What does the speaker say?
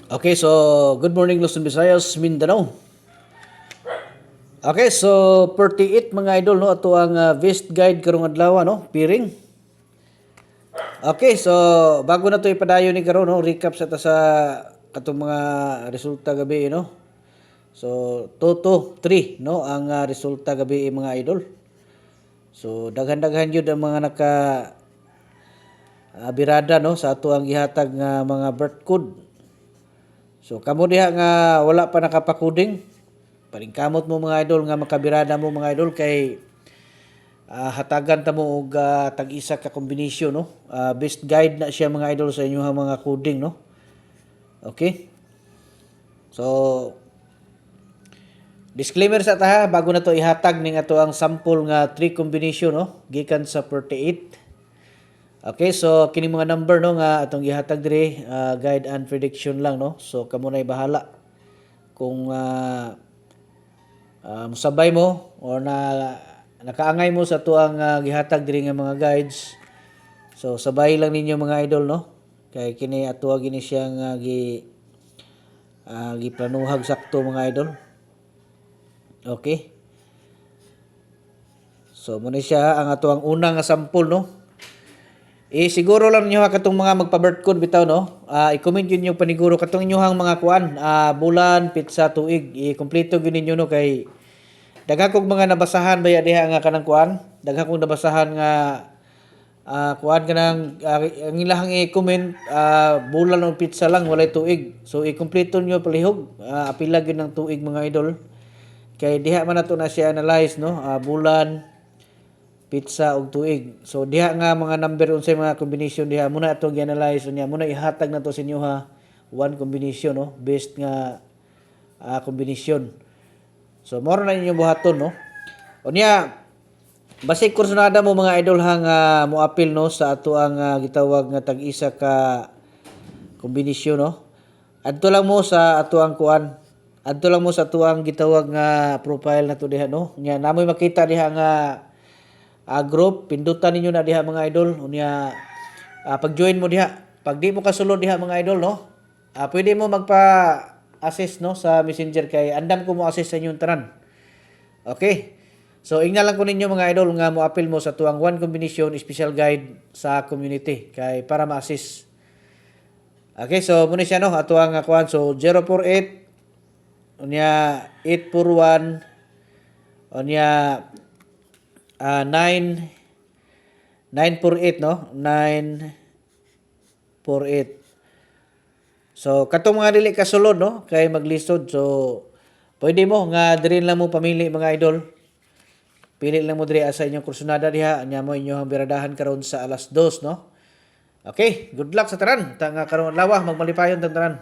Okay, so good morning Luzon, Visayas, Mindanao. Okay, so 48 mga idol no ato ang vest guide karong adlaw no, piring. Okay, so bago na to ipadayon ni karon no, recap sa ta sa katong mga resulta gabi no. So 2-3 no ang resulta gabi mga idol. So daghan-daghan jud ang mga naka birada no sa ato ang gihatag nga mga birth code. So kamo diha nga wala pa nakapakuding, palingkamot mo mga idol nga makabirada mo mga idol kay hatagan ta mo og tag-isa ka kombinasyon no. Best guide na siya mga idol sa inyong mga coding no. Okay? So disclaimer sa ta bago na to ihatag ning ato ang sample nga 3 combination no gikan sa 48. Okay, so kini mga number no nga atong gihatag diri guide and prediction lang no. So kamo nay bahala kung musabay mo or nakaangay mo sa tuang gihatag diri nga mga guides. So sabay lang ninyo mga idol no. Kay kini ato gini siya nga giplanuhag sakto mga idol. Okay. So muna siya ang ato ang unang nga sample no. Siguro lang niyo katong mga magpa-birth code bitaw no. I-comment yun yung paniguro katong inyohang mga kuan, bulan, pitsa, tuig. I-kompleto gyud ninyo no kay daghan kog mga nabasahan baya diha nga kanang kuan. Daghan kog nabasahan nga kuan kanang ang ilahang i-comment bulan o pitsa lang walay tuig. So i-kompleto niyo palihog. Apila gyud ng tuig mga idol. Kay diha man nato na siya analyze no, bulan, pitsa og tuig. So diha nga mga number unsay mga combination diha muna atong gi-analyze unya muna ihatag nato sa inyo ha one combination no best nga combination. So moro na inyo buhaton no. Unya basic kursunada mo mga idol hang moapil no sa ato ang gitawag nga tag-isa ka kombinasyon no. Adto lang mo sa ato ang kuan. Adto lang mo sa ato ang gitawag nga profile nato diha no. Unya namoy makita diha nga group, pindutan ninyo na diha mga idol. Unya pag-join mo diha. Pag di mo kasulod diha mga idol no, pwede mo magpa-assist no sa Messenger kay andam ko mo assist sa inyong tanan. Okay. So ingna lang ko ninyo mga idol nga mo appeal mo sa tuang one combination special guide sa community kay para ma-assist. Okay, so muna siya no ato ang kuan so 048 unya 841 unya 948 no 948. So katong mga dili kasulod no kay maglisod so pwede mo nga diri lang mo pamili mga idol. Pili lang mo diri sa inyong kursunada diha nya mo inyong biradahan karon sa alas 2 no. Okay, good luck sa tanan. Ta nga karon adlaw magmalipayon tanan.